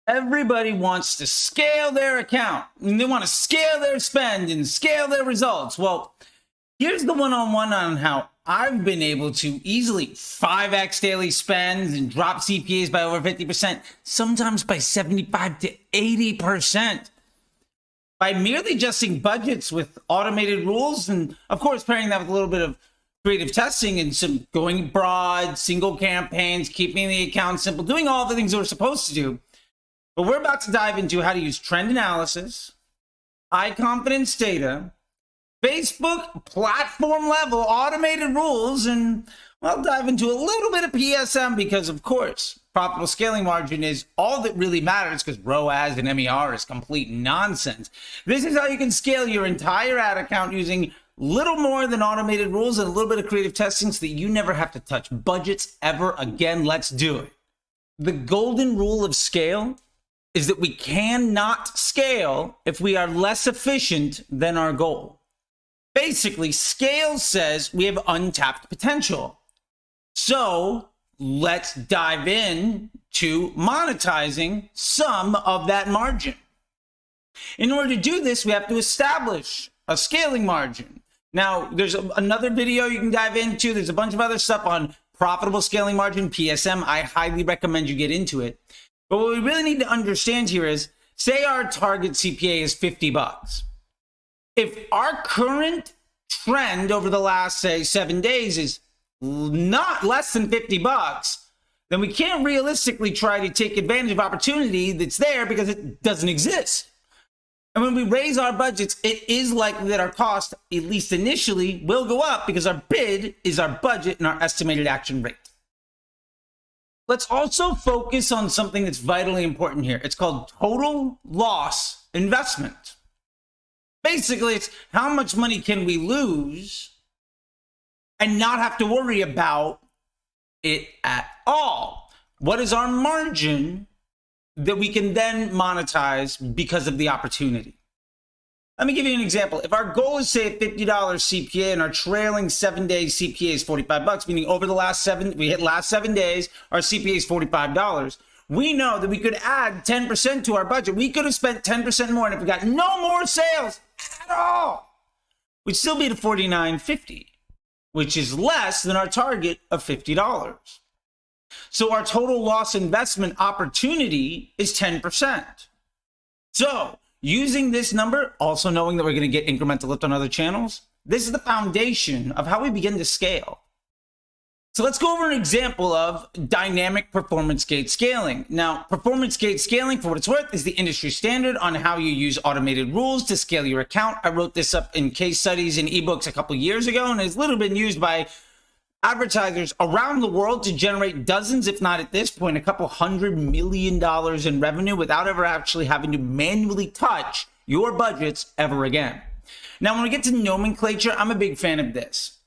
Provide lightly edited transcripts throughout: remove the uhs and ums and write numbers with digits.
Everybody wants to scale their account and they want to scale their spend and scale their results. Well, here's the one-on-one on how I've been able to easily 5x daily spends and drop CPAs by over 50%, sometimes by 75 to 80%. By merely adjusting budgets with automated rules and, of course, pairing that with a little bit of creative testing and some going broad, single campaigns, keeping the account simple, doing all the things we're supposed to do. But we're about to dive into how to use trend analysis, high confidence data, Facebook platform level automated rules, and I'll dive into a little bit of PSM because, of course, profitable scaling margin is all that really matters because ROAS and MER is complete nonsense. This is how you can scale your entire ad account using little more than automated rules and a little bit of creative testing so that you never have to touch budgets ever again. Let's do it. The golden rule of scale is that we cannot scale if we are less efficient than our goal. Basically, scale says we have untapped potential. So let's dive in to monetizing some of that margin. In order to do this, we have to establish a scaling margin. Now, there's another video you can dive into. There's a bunch of other stuff on profitable scaling margin, PSM. I highly recommend you get into it. But what we really need to understand here is, say our target CPA is $50. If our current trend over the last, say, 7 days is not less than $50, then we can't realistically try to take advantage of opportunity that's there because it doesn't exist. And when we raise our budgets, it is likely that our cost, at least initially, will go up because our bid is our budget and our estimated action rate. Let's also focus on something that's vitally important here. It's called total loss investment. Basically, it's how much money can we lose and not have to worry about it at all. What is our margin that we can then monetize because of the opportunity? Let me give you an example. If our goal is, say, a $50 CPA and our trailing 7-day CPA is $45, meaning over the last we hit last 7 days, our CPA is $45, we know that we could add 10% to our budget. We could have spent 10% more, and if we got no more sales at all, we'd still be at $49.50, which is less than our target of $50. So our total loss investment opportunity is 10%. So using this number, also knowing that we're going to get incremental lift on other channels, this is the foundation of how we begin to scale. So let's go over an example of dynamic performance gate scaling. Now, performance gate scaling, for what it's worth, is the industry standard on how you use automated rules to scale your account. I wrote this up in case studies and ebooks a couple years ago, and it's literally been used by advertisers around the world to generate dozens, if not at this point, a couple $100 million in revenue without ever actually having to manually touch your budgets ever again. Now, when we get to nomenclature, I'm a big fan of this.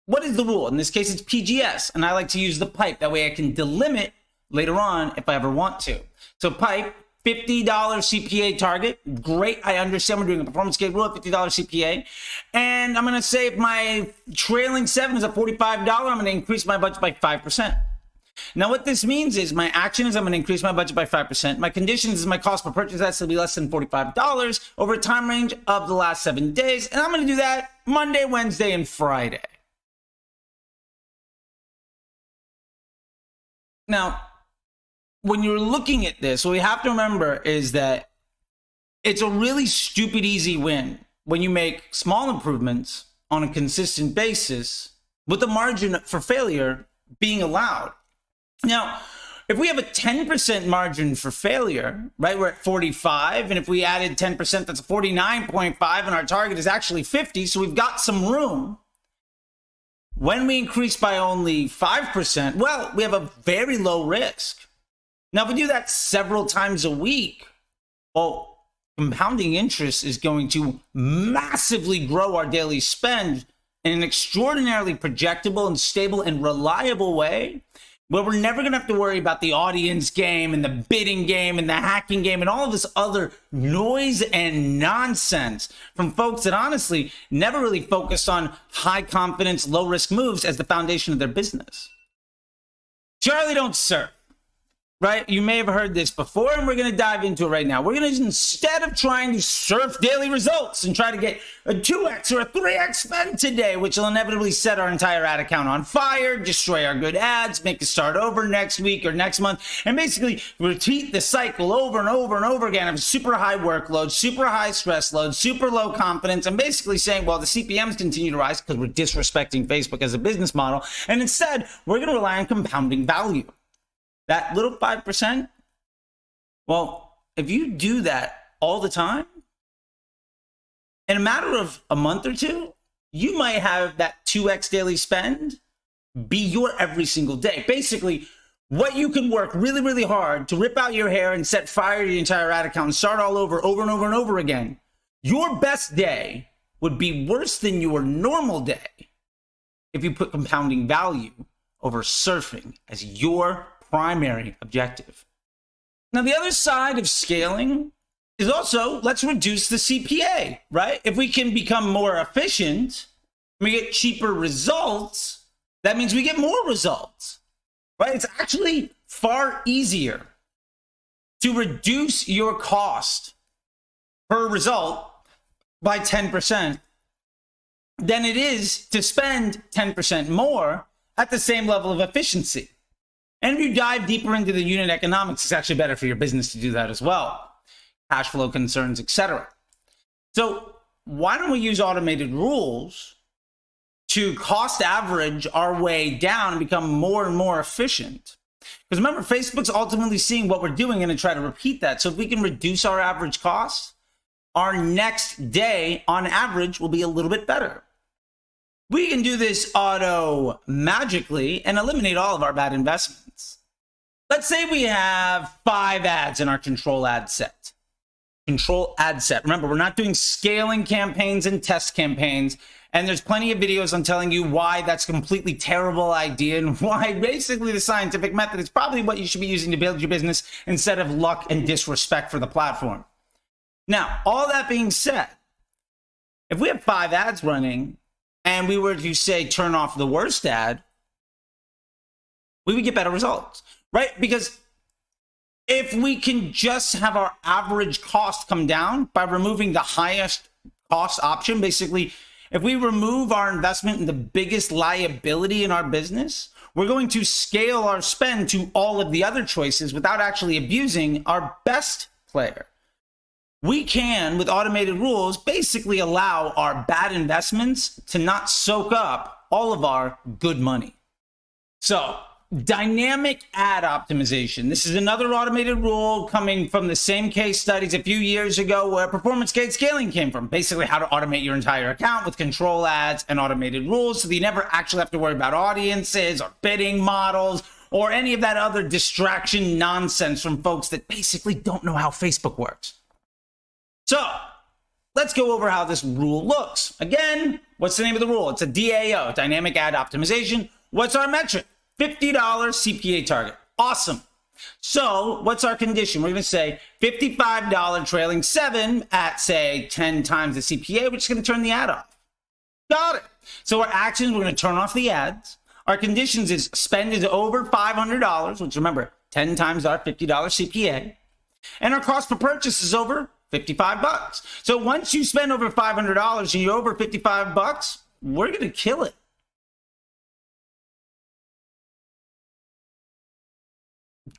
What is the rule? In this case, it's PGS, and I like to use the pipe. That way I can delimit later on if I ever want to. So pipe, $50 CPA target. Great, I understand we're doing a performance gate rule at $50 CPA. And I'm going to say if my trailing 7 is at $45, I'm going to increase my budget by 5%. Now what this means is my action is I'm going to increase my budget by 5%. My conditions is my cost per purchase has to be less than $45 over a time range of the last 7 days. And I'm going to do that Monday, Wednesday, and Friday. Now, when you're looking at this, what we have to remember is that it's a really stupid easy win when you make small improvements on a consistent basis with the margin for failure being allowed. Now, if we have a 10% margin for failure, right, we're at 45, and if we added 10%, that's 49.5, and our target is actually 50, so we've got some room. When we increase by only 5%, well, we have a very low risk. Now, if we do that several times a week, well, compounding interest is going to massively grow our daily spend in an extraordinarily projectable and stable and reliable way, where we're never going to have to worry about the audience game and the bidding game and the hacking game and all of this other noise and nonsense from folks that honestly never really focused on high confidence, low risk moves as the foundation of their business. Charlie don't surf. right? You may have heard this before, and we're going to dive into it right now. We're going to, instead of trying to surf daily results and try to get a 2x or a 3x spend today, which will inevitably set our entire ad account on fire, destroy our good ads, make it start over next week or next month, and basically repeat the cycle over and over and over again of super high workload, super high stress load, super low confidence, and basically saying, well, the CPMs continue to rise because we're disrespecting Facebook as a business model. And instead, we're going to rely on compounding value. That little 5%, well, if you do that all the time, in a matter of a month or two, you might have that 2x daily spend be your every single day. Basically, what you can work really, really hard to rip out your hair and set fire to the entire ad account and start all over and over and over again, your best day would be worse than your normal day if you put compounding value over surfing as your primary objective. Now, the other side of scaling is also, let's reduce the CPA, right? If we can become more efficient, we get cheaper results, that means we get more results, right? It's actually far easier to reduce your cost per result by 10% than it is to spend 10% more at the same level of efficiency. And if you dive deeper into the unit economics, it's actually better for your business to do that as well. Cash flow concerns, etc. So why don't we use automated rules to cost average our way down and become more and more efficient? Because remember, Facebook's ultimately seeing what we're doing and try to repeat that. So if we can reduce our average costs, our next day on average will be a little bit better. We can do this auto magically and eliminate all of our bad investments. Let's say we have 5 ads in our control ad set. Control ad set. Remember, we're not doing scaling campaigns and test campaigns. And there's plenty of videos on telling you why that's a completely terrible idea and why basically the scientific method is probably what you should be using to build your business instead of luck and disrespect for the platform. Now, all that being said, if we have 5 ads running, and we were to say turn off the worst ad, we would get better results, right? Because if we can just have our average cost come down by removing the highest cost option, basically, if we remove our investment in the biggest liability in our business, we're going to scale our spend to all of the other choices without actually abusing our best player. We can, with automated rules, basically allow our bad investments to not soak up all of our good money. So, dynamic ad optimization. This is another automated rule coming from the same case studies a few years ago where performance gate scaling came from. Basically, how to automate your entire account with control ads and automated rules so that you never actually have to worry about audiences or bidding models or any of that other distraction nonsense from folks that basically don't know how Facebook works. So let's go over how this rule looks. Again, what's the name of the rule? It's a DAO, dynamic ad optimization. What's our metric? $50 CPA target. Awesome. So what's our condition? We're going to say $55 trailing 7 at, say, 10 times the CPA. We're just going to turn the ad off. Got it. So our actions, we're going to turn off the ads. Our conditions is spend is over $500, which remember, 10 times our $50 CPA. And our cost per purchase is over $55. So once you spend over $500 and you're over $55, we're going to kill it.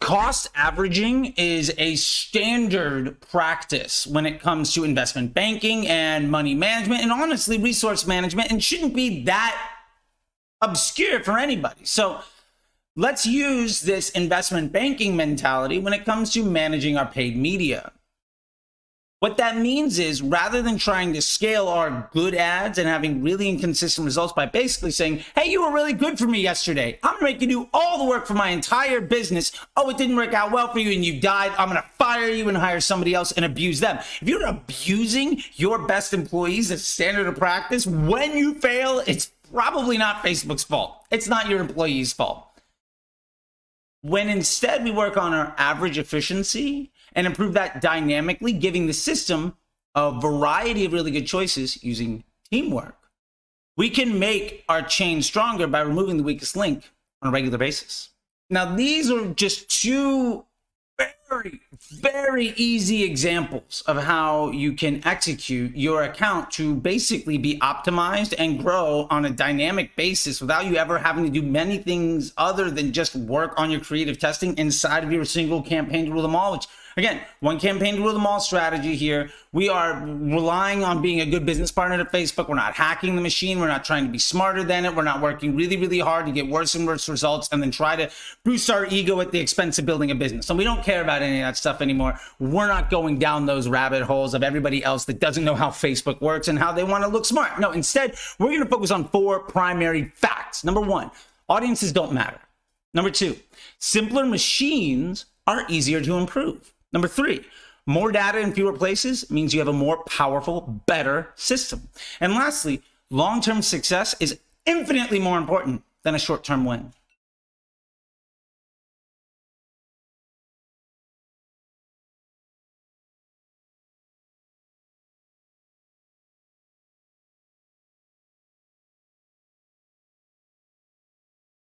Cost averaging is a standard practice when it comes to investment banking and money management and honestly resource management, and shouldn't be that obscure for anybody. So let's use this investment banking mentality when it comes to managing our paid media. What that means is rather than trying to scale our good ads and having really inconsistent results by basically saying, hey, you were really good for me yesterday. I'm going to make you do all the work for my entire business. Oh, it didn't work out well for you and you died. I'm going to fire you and hire somebody else and abuse them. If you're abusing your best employees as standard of practice, when you fail, it's probably not Facebook's fault. It's not your employee's fault. When instead we work on our average efficiency and improve that dynamically, giving the system a variety of really good choices using teamwork, we can make our chain stronger by removing the weakest link on a regular basis. Now, these are just two very, very easy examples of how you can execute your account to basically be optimized and grow on a dynamic basis without you ever having to do many things other than just work on your creative testing inside of your single campaign to rule them all, which again, one campaign to rule them all strategy here. We are relying on being a good business partner to Facebook. We're not hacking the machine. We're not trying to be smarter than it. We're not working really, really hard to get worse and worse results and then try to boost our ego at the expense of building a business. And we don't care about any of that stuff anymore. We're not going down those rabbit holes of everybody else that doesn't know how Facebook works and how they want to look smart. No, instead, we're going to focus on 4 primary facts. Number 1, audiences don't matter. Number 2, simpler machines are easier to improve. Number 3, more data in fewer places means you have a more powerful, better system. And lastly, long-term success is infinitely more important than a short-term win.